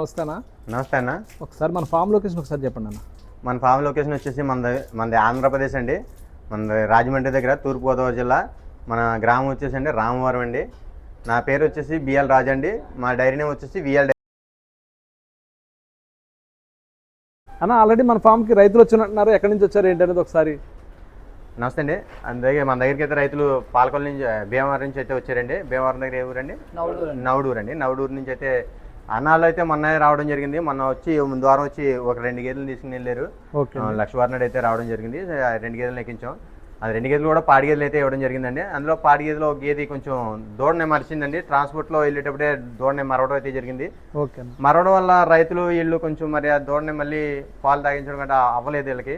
నమస్తేనా. నమస్తే అన్న. ఒకసారి మన ఫామ్ లొకేషన్ ఒకసారి చెప్పండి అన్న. మన ఫామ్ లొకేషన్ వచ్చేసి మనది ఆంధ్రప్రదేశ్ అండి. మనది రాజమండ్రి దగ్గర తూర్పుగోదావరి జిల్లా. మన గ్రామం వచ్చేసి అండి రామవరం అండి. నా పేరు వచ్చేసి బిఎల్ రాజు అండి. మా డైరీ నేమ్ వచ్చేసి విఎల్. అన్న ఆల్రెడీ మన ఫామ్కి రైతులు వచ్చినట్టున్నారు, ఎక్కడి నుంచి వచ్చారు ఏంటనేది ఒకసారి. నమస్తే అండి. మన దగ్గరికి అయితే రైతులు పాలకొల్లు నుంచి భీమవరం నుంచి అయితే వచ్చారండి. భీమవరం దగ్గర ఏ ఊరండి? నవడూరు అండి. నవడూరు నుంచి అయితే అన్నాళ్ళు అయితే మొన్న రావడం జరిగింది. మొన్న వచ్చి ముందు వారం వచ్చి ఒక 2 గేదెలు తీసుకుని వెళ్ళారు. లక్షవారం అయితే రావడం జరిగింది. 2 గేదెలు ఎక్కించాం. అది 2 గేదెలు కూడా పాడి గేదెలు అయితే ఇవ్వడం జరిగిందండి. అందులో పాడి గేదెలో ఒక గేదె కొంచెం దూడనే మరిచిందండి. ట్రాన్స్పోర్ట్లో వెళ్ళేటప్పుడే దూడనే మరవడం అయితే జరిగింది. మరవడం వల్ల రైతులు వీళ్ళు కొంచెం మరి ఆ దూడని మళ్ళీ పాలు తాగించడం గట్రా అవ్వలేదు వీళ్ళకి.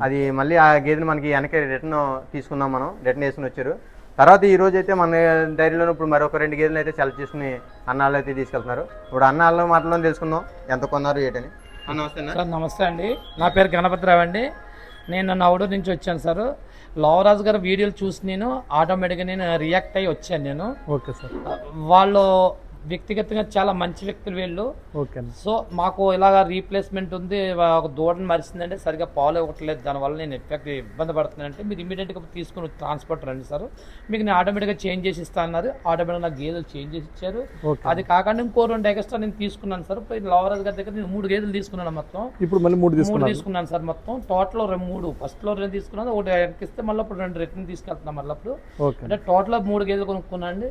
అది మళ్ళీ ఆ గేదెని మనకి వెనక రిటర్న్ తీసుకున్నాం, మనం రిటర్న్ వేసుకుని వచ్చారు. తర్వాత ఈ రోజు అయితే మన డైరీలో ఇప్పుడు మరొక 2 గేదెలు అయితే సెలెక్ట్ చేసుకుని అన్నాళ్ళు అయితే తీసుకెళ్తున్నారు. ఇప్పుడు అన్నాళ్ళ మాటలో తెలుసుకుందాం ఎంత కొన్నారు ఏంటని. నమస్తే సార్. నమస్తే అండి, నా పేరు గణపతిరావు అండి. నేను నవడూరు నుంచి వచ్చాను సార్. లవరాజు గారు వీడియోలు చూసి నేను ఆటోమేటిక్గా రియాక్ట్ అయ్యి వచ్చాను నేను. Okay sir. వాళ్ళు వ్యక్తిగతంగా చాలా మంచి వ్యక్తులు వీళ్ళు. ఓకే. సో మాకు ఇలాగ రీప్లేస్మెంట్ ఉంది, ఒక దూడని మరిచిందంటే సరిగ్గా పాలు ఇవ్వట్లేదు, దానివల్ల నేను ఇబ్బంది పడుతున్నానంటే మీరు ఇమీడియట్గా తీసుకుని ట్రాన్స్పోర్ట్ రండి సార్, మీకు నేను ఆటోమేటిక్గా చేంజ్ చేసి ఇస్తా అన్నారు. ఆటోమేటిక్గా నాకు గేదెలు చేంజ్ చేసి ఇచ్చారు. అది కాకుండా ఇంకో 2 ఎక్స్ట్రా నేను తీసుకున్నాను సార్. లవరాజు గారి దగ్గర నేను 3 గేదెలు తీసుకున్నాను మొత్తం. ఇప్పుడు మళ్ళీ 3 తీసుకున్నాను సార్. మొత్తం టోటల్ 3, ఫస్ట్లో 2 తీసుకున్నాను, ఒకటి ఎక్కిస్తే మళ్ళీ ఇప్పుడు 2 రిటర్న్ తీసుకెళ్తున్నాను. మళ్ళీ అప్పుడు అంటే టోటల్ 3 గేదెలు కొనుక్కున్నాను అండి.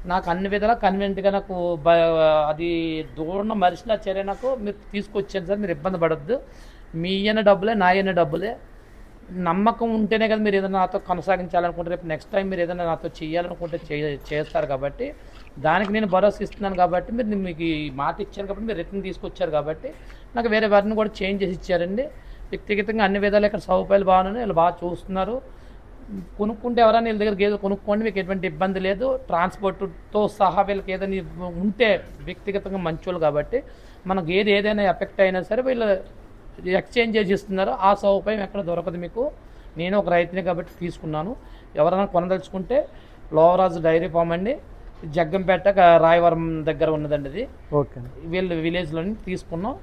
నాకు అన్ని విధాలా కన్వీనియంట్గా నాకు అది దూరం మరిచిన చర్య నాకు మీరు తీసుకొచ్చాను సార్. మీరు ఇబ్బంది పడద్దు. మీ అయిన డబ్బులే, నా అయిన డబ్బులే. నమ్మకం ఉంటేనే కదా మీరు ఏదైనా నాతో కొనసాగించాలనుకుంటే, రేపు నెక్స్ట్ టైం మీరు ఏదైనా నాతో చేయాలనుకుంటే చేస్తారు. కాబట్టి దానికి నేను భరోసా ఇస్తున్నాను. కాబట్టి మీరు మీకు ఈ మాట ఇచ్చాను కాబట్టి మీరు రిటర్న్ తీసుకొచ్చారు. కాబట్టి నాకు వేరే వారిని కూడా చేంజ్ చేసి ఇచ్చారండి. వ్యక్తిగతంగా అన్ని విధాలు ఇక్కడ సౌకర్యాలు బాగున్నాయి, వీళ్ళు బాగా చూస్తున్నారు. కొనుక్కుంటే ఎవరైనా వీళ్ళ దగ్గర గేదెలు కొనుక్కోండి, మీకు ఎటువంటి ఇబ్బంది లేదు. ట్రాన్స్పోర్ట్తో సహా వీళ్ళకి ఏదైనా ఉంటే వ్యక్తిగతంగా మంచోళ్ళు. కాబట్టి మన గేదె ఏదైనా ఎఫెక్ట్ అయినా సరే వీళ్ళు ఎక్స్చేంజ్ చేసి ఇస్తున్నారు. ఆ సౌకర్యం ఎక్కడ దొరకదు మీకు. నేను ఒక రైతుని కాబట్టి తీసుకున్నాను. ఎవరైనా కొనదలుచుకుంటే లోవరాజు డైరీ ఫామ్ అండి, జగ్గంపేట రాయవరం దగ్గర ఉన్నదండి ఇది. ఓకే. వీళ్ళు విలేజ్లోని తీసుకున్నాం.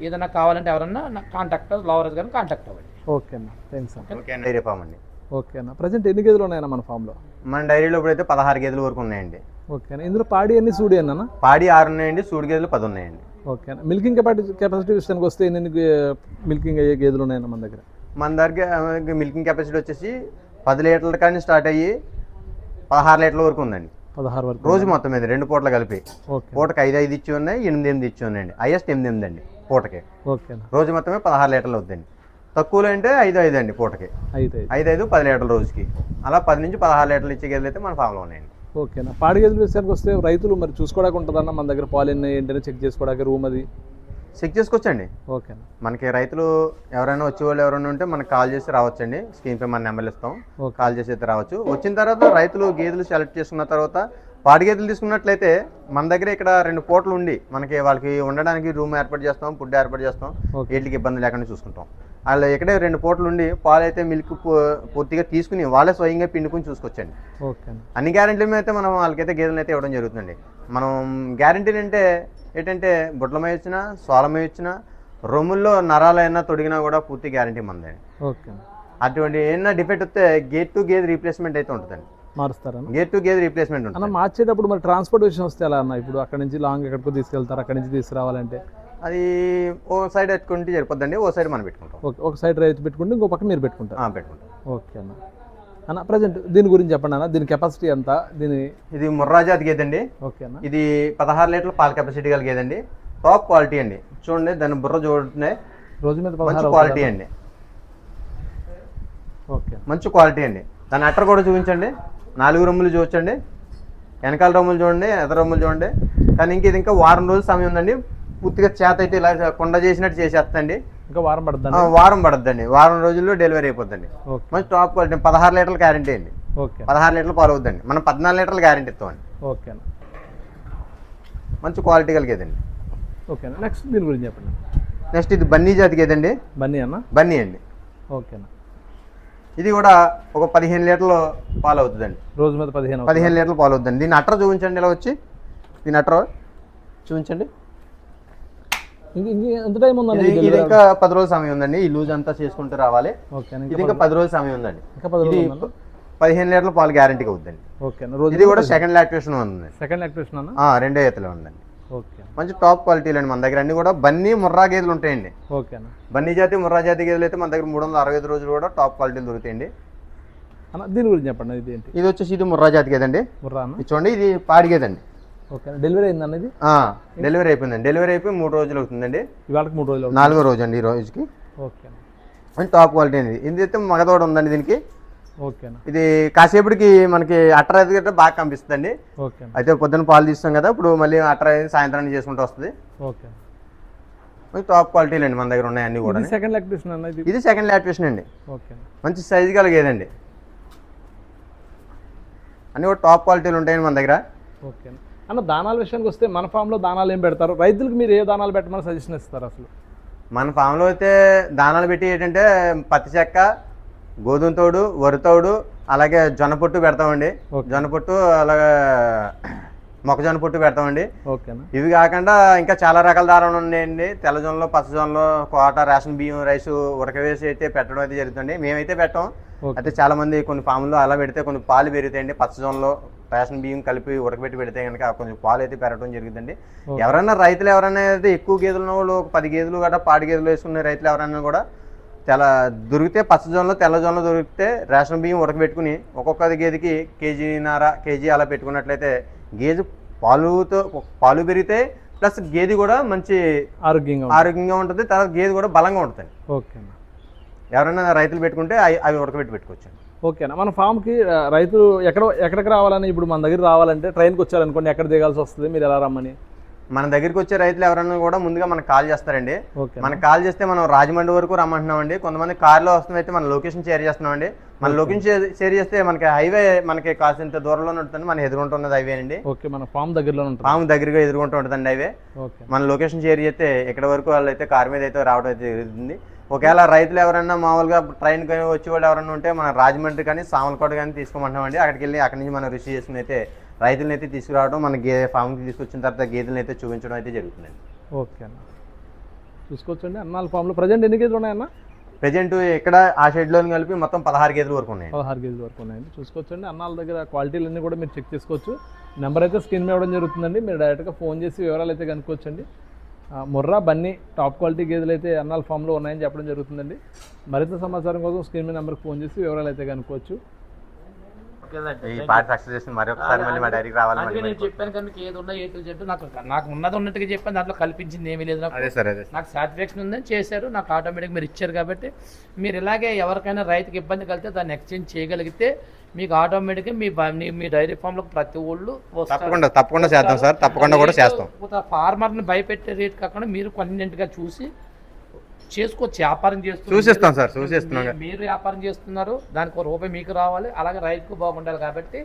ఏదైనా కావాలంటే ఎవరన్నా కాంటాక్ట్ లోవరాజు గారిని కాంటాక్ట్ అవ్వండి. ఓకే అన్న, థ్యాంక్స్ అన్న. డైరీ ఫామ్ అండి. ఓకే అన్న. ప్రజెంట్ ఎన్ని గేదెలు ఉన్నాయన్న మన ఫామ్లో? మన డైరీలో ఇప్పుడైతే 16 గేదెల వరకు ఉన్నాయండి. ఓకే అన్న. ఇందులో పాడి అన్ని సూడి అన్న? పాడి 6 ఉన్నాయండి, సూడి గేదెలు 10 ఉన్నాయండి. ఓకే అన్న. మిల్కింగ్ కెపాసిటీ విషయానికి వస్తే ఎన్ని మిల్కింగ్ అయ్యే గేదెలు ఉన్నాయన్న మన దగ్గర? మన దగ్గర మిల్కింగ్ కెపాసిటీ వచ్చేసి 10 లీటర్ల కానీ స్టార్ట్ అయ్యి 16 లీటర్ల వరకు ఉందండి. 16 వరకు రోజు మొత్తం మీద 2 పూటలు కలిపి. పూటకి 5 ఇచ్చి ఉన్నాయి, 8 ఇచ్చి ఉన్నాయండి. హైయెస్ట్ 8 అండి పూటకి. ఓకే. రోజు మొత్తమే 16 లీటర్లు అవుతుందండి. తక్కువలో అంటే 5 అండి పూటకి. 5 10 లీటర్ల రోజుకి. అలా 10 నుంచి 16 లీటర్లు ఇచ్చే గేదెలు అయితే మన ఫామ్లో ఉన్నాయండి. ఓకేనా. పాడి గేదెల విషయానికి వస్తే రైతులు మరి చూసుకోవడానికి ఉంటుందన్న మన దగ్గర పాలు ఎన్ని ఏంటనే చెక్ చేసుకోవడానికి రూమ్ అది చెక్ చేసుకోవచ్చండి. ఓకేనా. మనకి రైతులు ఎవరైనా వచ్చేవాళ్ళు ఎవరైనా ఉంటే మనకి కాల్ చేసి రావచ్చండి. స్క్రీన్ పై మన నెంబర్లు ఇస్తాం, కాల్ చేసి అయితే రావచ్చు. వచ్చిన తర్వాత రైతులు గేదెలు సెలెక్ట్ చేసుకున్న తర్వాత పాడి గేదెలు తీసుకున్నట్లయితే మన దగ్గర ఇక్కడ 2 పూటలు ఉండి మనకి వాళ్ళకి ఉండడానికి రూమ్ ఏర్పాటు చేస్తాం, ఫుడ్ ఏర్పాటు చేస్తాం, వీటికి ఇబ్బంది లేకుండా చూసుకుంటాం. వాళ్ళు ఇక్కడే 2 పూటలు ఉండి పాలు అయితే మిల్క్ పూర్తిగా తీసుకుని వాళ్ళే స్వయంగా పిండుకుని చూసుకొచ్చండి. ఓకే. అన్ని గ్యారెంటీలు అయితే మనం వాళ్ళకైతే గేదెలు అయితే ఇవ్వడం జరుగుతుందండి. మనం గ్యారెంటీలు అంటే ఏంటంటే బుడ్లమై వచ్చినా సోలమై వచ్చినా రొమ్ముల్లో నరాలైనా తొడిగినా కూడా పూర్తి గ్యారెంటీ మనదే. ఓకే. అటువంటి ఏమైనా డిఫెక్ట్ వస్తే గేట్ టు గేదె రీప్లేస్మెంట్ అయితే ఉంటుందండి. మారుస్తారా? గేట్ టు గేదె రీప్లేస్మెంట్ ఉంటుంది. అన్న మార్చేటప్పుడు మరి ట్రాన్స్పోర్ట్ విషయం వస్తే ఎలా అన్న? ఇప్పుడు అక్కడ నుంచి లాంగ్ ఎక్కడికో తీసుకెళ్తారు, అక్కడ నుంచి తీసుకురావాలంటే అది ఓ సైడ్ పెట్టుకుంటే సరిపోద్దండి, ఓ సైడ్ మనం పెట్టుకుంటాం. ఓకే. ఒక సైడ్ రైతు పెట్టుకుంటే ఇంకో పక్క మీరు పెట్టుకుంటారు? పెట్టుకుంటాం. ఓకే అన్న. అన్న ప్రజెంట్ దీని గురించి చెప్పండి అన్న. దీని కెపాసిటీ ఎంత? ఇది ముర్రా జాతి గేదండి. ఓకే అన్న. ఇది 16 లీటర్ల పాల కెపాసిటీ కలిగేదండి. టాప్ క్వాలిటీ అండి. చూడండి దాని బుర్ర చూడండి, రోజు మీద మంచి క్వాలిటీ అండి. ఓకే. మంచి క్వాలిటీ అండి. దాని అట్టర్ కూడా చూపించండి. 4 రొమ్ములు చూపించండి, వెనకాల రొమ్ములు చూడండి, ఎదర రొమ్ములు చూడండి. కానీ ఇంకా వారం రోజులు సమయం ఉందండి. పూర్తిగా చేత అయితే ఇలా కొండ చేసినట్టు చేసేస్తండి. ఇంకా వారం పడుతుందండి. వారం రోజుల్లో డెలివరీ అయిపోద్దండి. మంచి టాప్ క్వాలిటీ. 16 లీటర్ల గ్యారెంటీ అండి. ఓకే. 16 లీటర్లు పాలు అవుద్దండి. మనం 14 లీటర్ల గ్యారెంటీ ఇస్తామండి. ఓకే. మంచి క్వాలిటీ కలిగేదండి. ఓకే. నెక్స్ట్ దీని గురించి చెప్పండి. నెక్స్ట్ ఇది బన్నీ జాతి గేదండి. బన్నీ అన్న? బన్నీ అండి. ఓకేనా. ఇది కూడా ఒక 15 లీటర్లు పాలు అవుతుందండి. రోజు మీద 15 లీటర్లు పాలు అవుతుందండి. దీన్ని అట్ర చూపించండి. ఇలా వచ్చి దీని అట్ర చూపించండి. ఎంత టైం ఉందండి ఇది ఇంకా 10 రోజుల సమయం ఉందండి. ఈ లూజ్ అంతా చేసుకుంటూ రావాలి. ఇది ఇంకా 10 రోజుల సమయం ఉందండి. ఇది 15 లీటర్ల పాలు గ్యారంటీగా అవుతుందండి. ఇది కూడా సెకండ్ లాక్టేషన్ ఉంది. సెకండ్ లాక్టేషన్ రెండో ఈతలో ఉందండి. ఓకే, మంచి టాప్ క్వాలిటీలు అండి మన దగ్గర. అన్ని కూడా బన్నీ ముర్రా గేదెలు ఉంటాయండి. ఓకేనా. బన్నీ జాతి ముర్రా జాతి గేదెలు అయితే మన దగ్గర 365 రోజులు కూడా టాప్ క్వాలిటీలు దొరుకుతాయండి. దీని గురించి చెప్పండి. ఇది ఏంటి? ఇది వచ్చేసి ఇది ముర్రా జాతి గేదండి. ముర్రా చూడండి, ఇది పాడి గేదండి. ఓకే, డెలివరీ అయిందండి ఇది? డెలివరీ అయిపోయిందండి. డెలివరీ అయిపోయి 3 రోజులు అవుతుందండి. ఇవాళకి 3 రోజులు, 4వ రోజు అండి ఈ రోజుకి. ఓకే, మంచి టాప్ క్వాలిటీ అండి. ఇది అయితే మగదోడ ఉందండి దీనికి. ఓకేనా. ఇది కాసేపటికి మనకి అట్టర్ అయితే బాగా కనిపిస్తుందండి. ఓకే, అయితే పొద్దున్న పాలు తీస్తాం కదా, ఇప్పుడు మళ్ళీ అట్టర్ అయితే సాయంత్రానికి చేసుకుంటూ వస్తుంది. ఓకే, మంచి టాప్ క్వాలిటీలు అండి మన దగ్గర ఉన్నాయి అన్ని కూడా. సెకండ్ లాక్టేషన్ అన్న ఇది? ఇది సెకండ్ లాక్టేషన్ అండి. ఓకే, మంచి సైజు కలిగేదండి. అన్ని కూడా టాప్ క్వాలిటీలు ఉంటాయండి మన దగ్గర. ఓకే అన్న. దానాల విషయానికి వస్తే మన ఫామ్లో దానాలు ఏం పెడతారు? రైతులకు మీరు ఏ దానాలు పెట్టమని సజెషన్ ఇస్తారు అసలు? మన ఫామ్లో అయితే దానాలు పెట్టి ఏంటంటే పత్తి చెక్క, గోధుమ తోడు, వరి తోడు, అలాగే జొన్న పొట్టు పెడతామండి. జొన్న పొట్టు, అలాగే మొక్కజొన్న పొట్టు పెడతామండి. ఓకేనా. ఇవి కాకుండా ఇంకా చాలా రకాల దారాలు ఉన్నాయండి. తెల్ల జొన్నలు, పచ్చ జొన్నలు, కోట, రేషన్ బియ్యం, రైసు ఉడకవేసి అయితే పెట్టడం అయితే జరుగుతుంది. మేమైతే పెట్టాం. అయితే చాలా మంది కొన్ని ఫామ్లో అలా పెడితే కొన్ని పాలు పెరుగుతాయండి. పచ్చ జొన్నలో రేషన్ బియ్యం కలిపి ఉడకబెట్టి పెడితే కనుక కొంచెం పాలు అయితే పెరగడం జరుగుతుందండి. ఎవరైనా రైతులు ఎవరైనా అయితే ఎక్కువ గేదెలు ఉన్న వాళ్ళు 10 గేదెలు గట్రా పాడి గేదెలు వేసుకునే రైతులు ఎవరైనా కూడా దొరికితే పచ్చ జొన్నలో, తెల్ల జొన్నలో దొరికితే రేషన్ బియ్యం ఉడకబెట్టుకుని ఒక్కొక్క గేదెకి కేజీ అలా పెట్టుకున్నట్లయితే గేదె పాలు పెరిగితే ప్లస్ గేదె కూడా మంచి ఆరోగ్యంగా ఉంటుంది. తర్వాత గేదె కూడా బలంగా ఉంటుంది. ఓకేనా. ఎవరైనా రైతులు పెట్టుకుంటే అవి ఉడకబెట్టి పెట్టుకోవచ్చు. ఓకేనా. మన ఫామ్కి రైతులు ఎక్కడికి రావాలని, ఇప్పుడు మన దగ్గర రావాలంటే ట్రైన్కి వచ్చారనుకోండి, ఎక్కడ దిగాల్సి వస్తుంది? మీరు ఎలా రమ్మని? మన దగ్గరికి వచ్చే రైతులు ఎవరైనా కూడా ముందుగా మనకు కాల్ చేస్తారండి. మనకు కాల్ చేస్తే మనం రాజమండ్రి వరకు రమ్మంటున్నామండి. కొంతమంది కార్లో వస్తున్నైతే మన లొకేషన్ షేర్ చేస్తున్నామండి. మన లొకేషన్ షేర్ చేస్తే మనకి హైవే మనకి కాసింత దూరంలోనే ఉంటుంది. మన ఎదురుంటున్నది హైవే అండి. ఓకే, మన ఫామ్ దగ్గరలో ఉంటుంది. ఫామ్ దగ్గరగా ఎదురుకుంటూ ఉంటుందండి హైవే. మన లొకేషన్ షేర్ చేస్తే ఇక్కడ వరకు వాళ్ళు అయితే కార్ మీద అయితే రావడం అయితే జరుగుతుంది. ఒకవేళ రైతులు ఎవరైనా మామూలుగా ట్రైన్ కానీ వచ్చే వాళ్ళు ఎవరైనా ఉంటే మన రాజమండ్రి కానీ సామలకోట కానీ తీసుకోమంటామండి. అక్కడికి వెళ్ళి అక్కడి నుంచి మనం రిసీవ్ చేసుకుని అయితే రైతులను అయితే తీసుకురావడం, మన ఫామ్కి తీసుకొచ్చిన తర్వాత గేదెలను అయితే చూపించడం అయితే జరుగుతుందండి. ఓకే అన్న, చూసుకోవచ్చండి. అన్నాల ఫామ్లో ప్రజెంట్ ఎన్ని గేదెలు ఉన్నాయన్న? ప్రజెంట్ ఇక్కడ ఆ షెడ్లో కలిపి మొత్తం 16 గేదెల వరకు ఉన్నాయి. 16 గేదెల వరకు ఉన్నాయండి. చూసుకోవచ్చండి. అన్నాల దగ్గర క్వాలిటీలన్నీ కూడా మీరు చెక్ చేసుకోవచ్చు. నెంబర్ అయితే స్క్రీన్ మీద ఇవ్వడం జరుగుతుందండి. మీరు డైరెక్ట్గా ఫోన్ చేసి వివరాలు అయితే కనుక్కోవచ్చండి. ముర్రా, బన్నీ టాప్ క్వాలిటీ గేదెలు అయితే అన్నాల ఫామ్లో ఉన్నాయని చెప్పడం జరుగుతుందండి. మరింత సమాచారం కోసం స్క్రీన్ మీద నెంబర్కి ఫోన్ చేసి వివరాలు అయితే కనుక్కోవచ్చు. నేను చెప్పాను కానీ ఏది ఉన్నా ఏతులు చెప్పి నాకు ఉన్నది ఉన్నట్టుగా చెప్పాను. దాంట్లో కల్పించింది ఏమీ లేదు. నాకు సాటిస్ఫాక్షన్ ఉందని చేశారు. నాకు ఆటోమేటిక్ మీరు ఇచ్చారు కాబట్టి మీరు ఇలాగే ఎవరికైనా రైతుకి ఇబ్బంది కలిగితే దాన్ని ఎక్స్చేంజ్ చేయగలిగితే మీకు ఆటోమేటిక్గా మీ డైరీ ఫామ్ లో ప్రతి ఊళ్ళు తప్పకుండా చేద్దాం సార్. తప్పకుండా కూడా చేస్తాం. ఫార్మర్ని భయపెట్టే రేట్ కాకుండా మీరు కన్వీనియంట్గా చూసి చేసుకోవచ్చు. వ్యాపారం చూసిస్తాం సార్, చూసిస్తున్నాం. మీరు వ్యాపారం చేస్తున్నారు, దానికి ₹1 మీకు రావాలి, అలాగే రైతుకు బాగుండాలి. కాబట్టి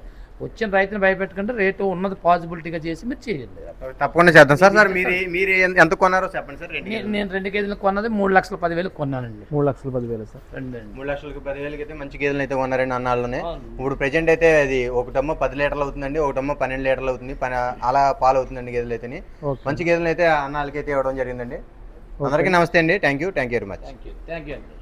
వచ్చిన రైతుని భయపెట్టుకుంటే రేటు ఉన్నది పాసిబిలిటీగా చేసి మీరు చేయండి. తప్పకుండా చేద్దాం సార్. సార్ మీరు ఎంత కొన్నారో చెప్పండి సార్. నేను 2 గేదెలు కొన్నది 3,10,000 కొన్నానండి. 3,10,000 సార్. 3,10,000 అయితే మంచి గేదెలు అయితే కొన్నారండి అన్నాళ్ళలోనే. ఇప్పుడు ప్రెజెంట్ అయితే అది ఒకటమ్మ 10 లీటర్లు అవుతుందండి, ఒకటమ్మ 12 లీటర్లు అవుతుంది. అలా పాలు అవుతుందండి గేదెలు అయితే. మంచి గేదెలు అయితే అన్నాళ్ళకి అయితే ఇవ్వడం జరిగిందండి. అందరికీ నమస్తే అండి. Thank you very much. Thank you అండి.